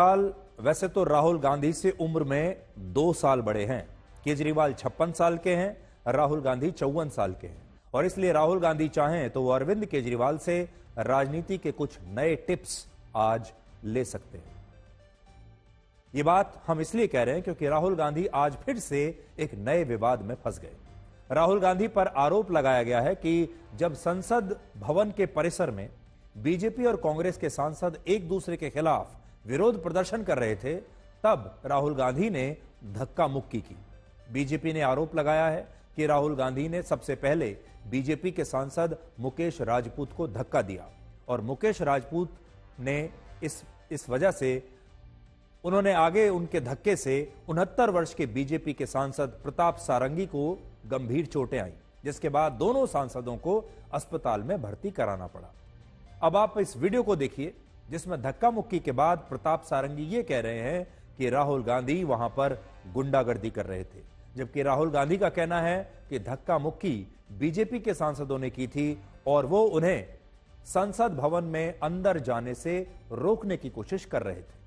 साल वैसे तो राहुल गांधी से उम्र में 2 साल बड़े हैं। केजरीवाल 56 साल के हैं, राहुल गांधी 54 साल के हैं और इसलिए राहुल गांधी चाहें तो वो अरविंद केजरीवाल से राजनीति के कुछ नए टिप्स आज ले सकते हैं। ये बात हम इसलिए कह रहे हैं क्योंकि राहुल गांधी आज फिर से एक नए विवाद में फंस गए। राहुल गांधी पर आरोप लगाया गया है कि जब संसद भवन के परिसर में बीजेपी और कांग्रेस के सांसद एक दूसरे के खिलाफ विरोध प्रदर्शन कर रहे थे, तब राहुल गांधी ने धक्का मुक्की की। बीजेपी ने आरोप लगाया है कि राहुल गांधी ने सबसे पहले बीजेपी के सांसद मुकेश राजपूत को धक्का दिया और मुकेश राजपूत ने इस वजह से उन्होंने आगे उनके धक्के से 69 वर्ष के बीजेपी के सांसद प्रताप सारंगी को गंभीर चोटें आई, जिसके बाद दोनों सांसदों को अस्पताल में भर्ती कराना पड़ा। अब आप इस वीडियो को देखिए जिसमें धक्का मुक्की के बाद प्रताप सारंगी ये कह रहे हैं कि राहुल गांधी वहां पर गुंडागर्दी कर रहे थे, जबकि राहुल गांधी का कहना है कि धक्का मुक्की बीजेपी के सांसदों ने की थी और वो उन्हें संसद भवन में अंदर जाने से रोकने की कोशिश कर रहे थे।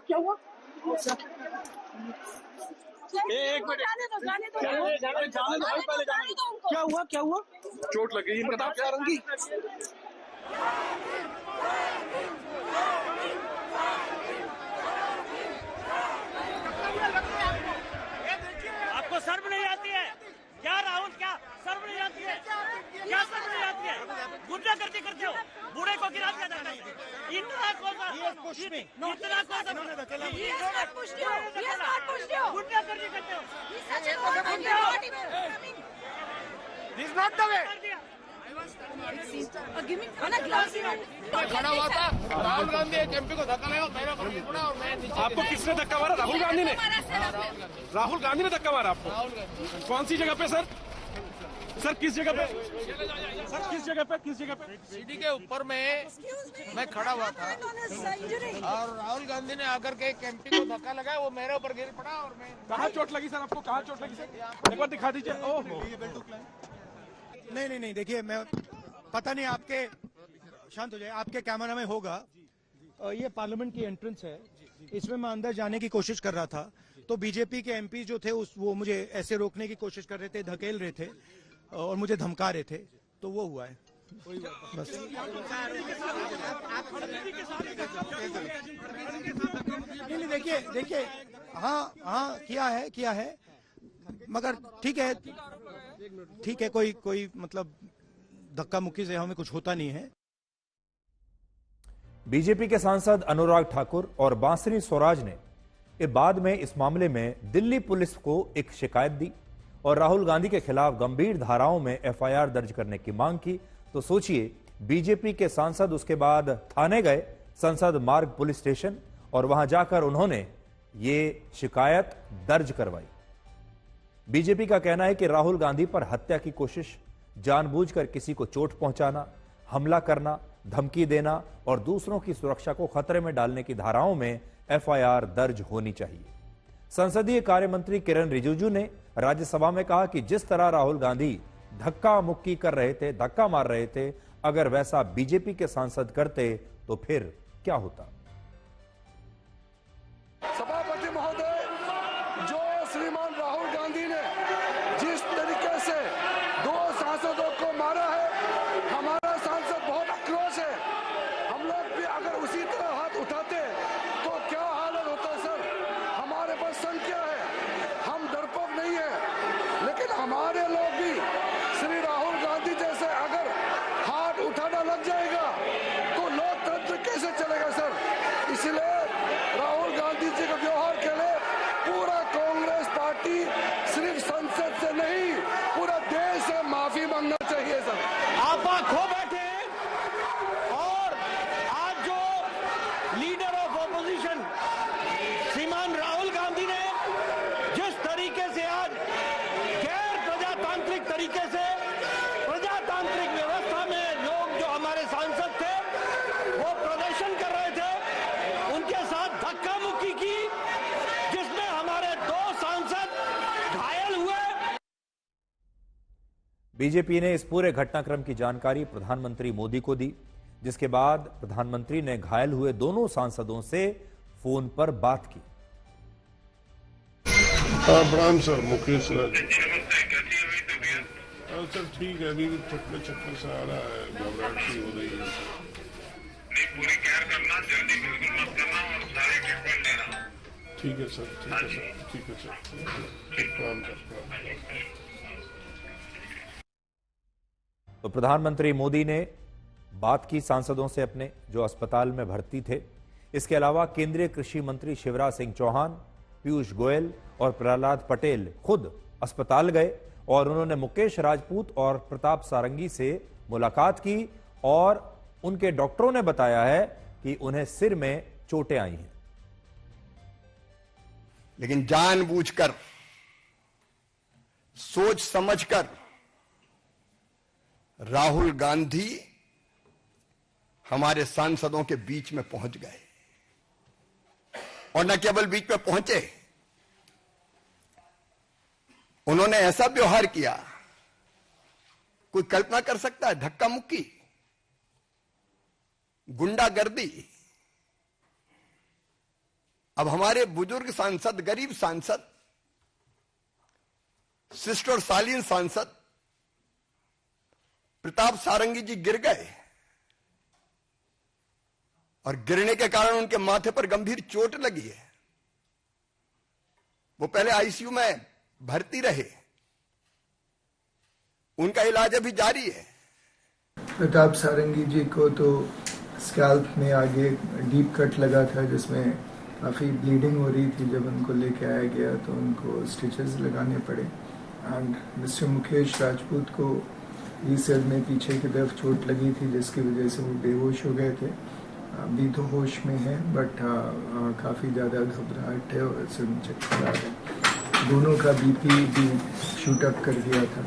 क्या हुआ? एक मिनट क्या हुआ? चोट लग गई प्रताप सारंगी। आपको शर्म नहीं आती है क्या राहुल? क्या शर्म नहीं आती है? क्या शर्म नहीं आती है? गुंडागर्दी करते हो, बूढ़े को गिरा दिया जाता है। इतना कौन सा गुंडागर्दी करते हो? This is not the way. खड़ा हुआ था राहुल गांधी एक एमपी को धक्का लगा, मेरे ऊपर गिर पड़ा और मैं नीचे। आपको किसने धक्का मारा? राहुल गांधी ने? राहुल गांधी ने धक्का मारा आपको? कौन सी जगह पे सर? सर किस जगह पे? सर किस जगह पे? किस जगह पे? सीढ़ी के ऊपर में मैं खड़ा हुआ था और राहुल गांधी ने आकर के एक एमपी को धक्का लगाया, वो मेरे ऊपर गिर पड़ा और मैं। कहाँ चोट लगी सर आपको? कहाँ चोट लगी सर? एक बार दिखा दीजिए। ओह नहीं, देखिए मैं पता नहीं, आपके शांत हो जाए, आपके कैमरा में होगा। ये पार्लियामेंट की एंट्रेंस है, इसमें मैं अंदर जाने की कोशिश कर रहा था तो बीजेपी के एमपी जो थे वो मुझे ऐसे रोकने की कोशिश कर रहे थे, धकेल रहे थे और मुझे धमका रहे थे, तो वो हुआ है बस। नहीं देखिए हाँ किया है मगर ठीक है, कोई मतलब धक्का मुक्की से हमें कुछ होता नहीं है। बीजेपी के सांसद अनुराग ठाकुर और बांसुरी स्वराज ने बाद में इस मामले में दिल्ली पुलिस को एक शिकायत दी और राहुल गांधी के खिलाफ गंभीर धाराओं में एफआईआर दर्ज करने की मांग की। तो सोचिए, बीजेपी के सांसद उसके बाद थाने गए, संसद मार्ग पुलिस स्टेशन, और वहां जाकर उन्होंने ये शिकायत दर्ज करवाई। बीजेपी का कहना है कि राहुल गांधी पर हत्या की कोशिश, जानबूझकर किसी को चोट पहुंचाना, हमला करना, धमकी देना और दूसरों की सुरक्षा को खतरे में डालने की धाराओं में एफआईआर दर्ज होनी चाहिए। संसदीय कार्य मंत्री किरण रिजिजू ने राज्यसभा में कहा कि जिस तरह राहुल गांधी धक्का मुक्की कर रहे थे, धक्का मार रहे थे, अगर वैसा बीजेपी के सांसद करते तो फिर क्या होता। सभापति महोदय, जो श्रीमान राहुल गांधी ने जिस तरीके से 2 सांसदों को मारा है, हमारा सांसद बहुत आक्रोश है। हम लोग भी अगर उसी तरह हाथ उठाते तो क्या हालत होता सर? हमारे पास संख्या है, हम डरपोक नहीं है, लेकिन हमारे लोग भी श्री राहुल गांधी जैसे अगर हाथ उठाना लग जाएगा तो लोकतंत्र कैसे चलेगा सर? मांगना चाहिए सर। आपा खो बैठे हैं और आज जो लीडर ऑफ ऑपोजिशन श्रीमान राहुल गांधी ने जिस तरीके से आज गैर प्रजातांत्रिक तरीके से प्रजातांत्रिक व्यवस्था में लोग जो हमारे सांसद थे वो प्रदर्शन कर रहे थे, उनके साथ धक्का मुक्की की जिसमें हमारे 2 सांसद घायल हुए। बीजेपी ने इस पूरे घटनाक्रम की जानकारी प्रधानमंत्री मोदी को दी, जिसके बाद प्रधानमंत्री ने घायल हुए दोनों सांसदों से फोन पर बात की। प्रणाम सर, मुकेश राज। सर ठीक है, अभी भी चक्कर से आ रहा है, घबराहट सी हो रही है। पूरी केयर करना, जल्दी बिल्कुल मत करना और सारे ट्रीटमेंट लेना। ठीक है सर, ठीक है सर, ठीक है सर, प्रणाम सर। तो प्रधानमंत्री मोदी ने बात की सांसदों से अपने जो अस्पताल में भर्ती थे। इसके अलावा केंद्रीय कृषि मंत्री शिवराज सिंह चौहान, पीयूष गोयल और प्रहलाद पटेल खुद अस्पताल गए और उन्होंने मुकेश राजपूत और प्रताप सारंगी से मुलाकात की और उनके डॉक्टरों ने बताया है कि उन्हें सिर में चोटें आई हैं। लेकिन जानबूझकर, सोच समझकर राहुल गांधी हमारे सांसदों के बीच में पहुंच गए और न केवल बीच में पहुंचे, उन्होंने ऐसा व्यवहार किया, कोई कल्पना कर सकता है? धक्का मुक्की, गुंडागर्दी। अब हमारे बुजुर्ग सांसद, गरीब सांसद, शिष्ट और शालीन सांसद प्रताप सारंगी जी गिर गए और गिरने के कारण उनके माथे पर गंभीर चोट लगी है। वो पहले आईसीयू में भर्ती रहे, उनका इलाज अभी जारी है। प्रताप सारंगी जी को तो स्कैल्प में आगे डीप कट लगा था, जिसमें काफ़ी ब्लीडिंग हो रही थी। जब उनको लेके आया गया तो उनको स्टिचेस लगाने पड़े। एंड मिस्टर मुकेश राजपूत को ये सिर में पीछे की तरफ चोट लगी थी, जिसकी वजह से वो बेहोश हो गए थे। अभी तो होश में है, बट काफ़ी ज़्यादा घबराहट है और सिर में चक्कर आ रहे। दोनों का बीपी भी शूट अप कर गया था।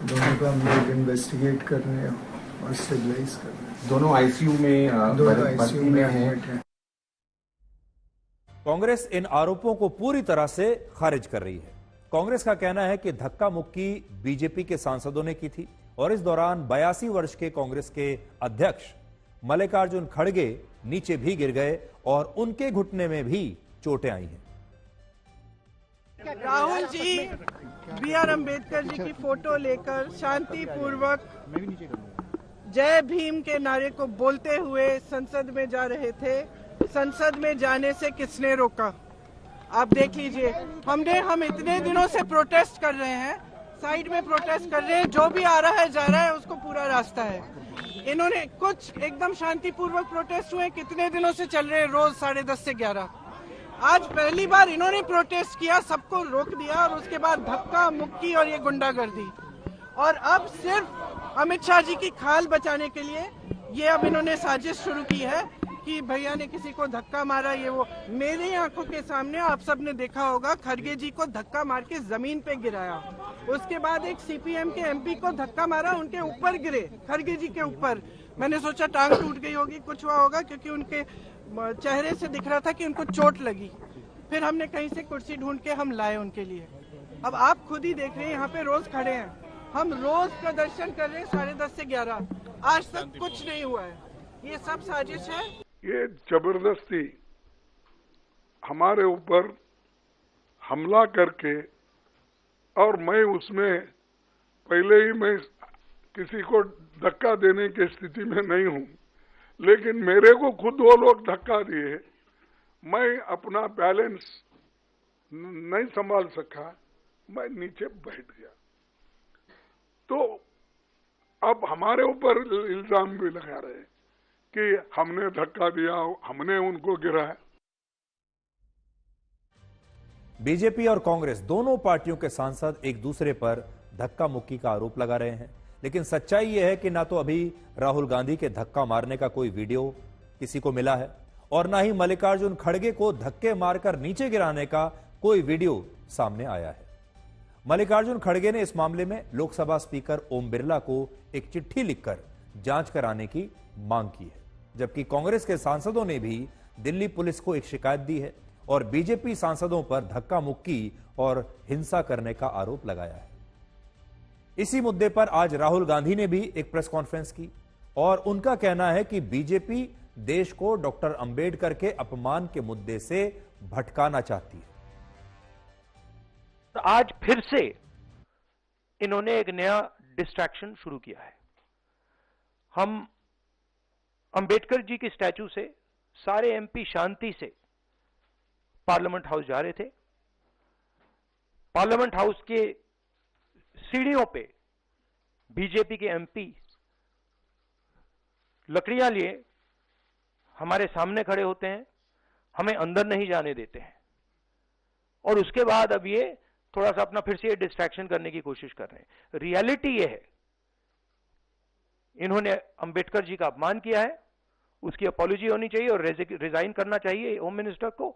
दोनों को हम लोग इन्वेस्टिगेट कर रहे हैं और स्टेबलाइज कर रहे हैं। दोनों आईसीयू में हैं। कांग्रेस इन आरोपों को पूरी तरह से खारिज कर रही है। कांग्रेस का कहना है कि धक्का मुक्की बीजेपी के सांसदों ने की थी और इस दौरान 82 वर्ष के कांग्रेस के अध्यक्ष मल्लिकार्जुन खड़गे नीचे भी गिर गए और उनके घुटने में भी चोटें आई हैं। राहुल जी बी.आर. अम्बेडकर जी की फोटो लेकर शांतिपूर्वक जय भीम के नारे को बोलते हुए संसद में जा रहे थे। संसद में जाने से किसने रोका? आप देख लीजिए। हम इतने दिनों से प्रोटेस्ट कर रहे हैं, साइड में प्रोटेस्ट कर रहे हैं, जो भी आ रहा है जा रहा है, उसको पूरा रास्ता है। इन्होंने कुछ एकदम शांतिपूर्वक प्रोटेस्ट हुए, कितने दिनों से चल रहे हैं, रोज 10:30 से 11। आज पहली बार इन्होंने प्रोटेस्ट किया, सबको रोक दिया और उसके बाद धक्का मुक्की और ये गुंडागर्दी। और अब सिर्फ अमित शाह जी की खाल बचाने के लिए ये अब इन्होंने साजिश शुरू की है कि भैया ने किसी को धक्का मारा, ये वो। मेरी आंखों के सामने आप सब ने देखा होगा, खड़गे जी को धक्का मार के जमीन पे गिराया। उसके बाद एक सीपीएम के एमपी को धक्का मारा, उनके ऊपर गिरे, खड़गे जी के ऊपर। मैंने सोचा टांग टूट गई होगी, कुछ हुआ होगा, क्योंकि उनके चेहरे से दिख रहा था कि उनको चोट लगी। फिर हमने कहीं से कुर्सी ढूंढ के हम लाए उनके लिए। अब आप खुद ही देख रहे हैं, यहाँ पे रोज खड़े हैं, हम रोज प्रदर्शन कर रहे हैं 10:30 से 11। आज तक कुछ नहीं हुआ है, ये सब साजिश है। ये जबरदस्ती हमारे ऊपर हमला करके, और मैं उसमें पहले ही मैं किसी को धक्का देने की स्थिति में नहीं हूं, लेकिन मेरे को खुद वो लोग धक्का दिए, मैं अपना बैलेंस नहीं संभाल सका, मैं नीचे बैठ गया। तो अब हमारे ऊपर इल्जाम भी लगा रहे कि हमने धक्का दिया, हमने उनको गिराया। बीजेपी और कांग्रेस दोनों पार्टियों के सांसद एक दूसरे पर धक्का मुक्की का आरोप लगा रहे हैं, लेकिन सच्चाई यह है कि ना तो अभी राहुल गांधी के धक्का मारने का कोई वीडियो किसी को मिला है और ना ही मल्लिकार्जुन खड़गे को धक्के मारकर नीचे गिराने का कोई वीडियो सामने आया है। मल्लिकार्जुन खड़गे ने इस मामले में लोकसभा स्पीकर ओम बिरला को एक चिट्ठी लिखकर जांच कराने की मांग की है, जबकि कांग्रेस के सांसदों ने भी दिल्ली पुलिस को एक शिकायत दी है और बीजेपी सांसदों पर धक्का मुक्की और हिंसा करने का आरोप लगाया है। इसी मुद्दे पर आज राहुल गांधी ने भी एक प्रेस कॉन्फ्रेंस की और उनका कहना है कि बीजेपी देश को डॉक्टर अंबेडकर के अपमान के मुद्दे से भटकाना चाहती है। तो आज फिर से इन्होंने एक नया डिस्ट्रैक्शन शुरू किया है। हम अंबेडकर जी की स्टैचू से सारे एमपी शांति से पार्लियामेंट हाउस जा रहे थे। पार्लियामेंट हाउस के सीढ़ियों पे बीजेपी के एमपी लकड़ियां लिए हमारे सामने खड़े होते हैं, हमें अंदर नहीं जाने देते हैं और उसके बाद अब ये थोड़ा सा अपना फिर से डिस्ट्रैक्शन करने की कोशिश कर रहे हैं। रियलिटी ये है, इन्होंने अंबेडकर जी का अपमान किया है, उसकी अपॉलॉजी होनी चाहिए और रिजाइन करना चाहिए होम मिनिस्टर को।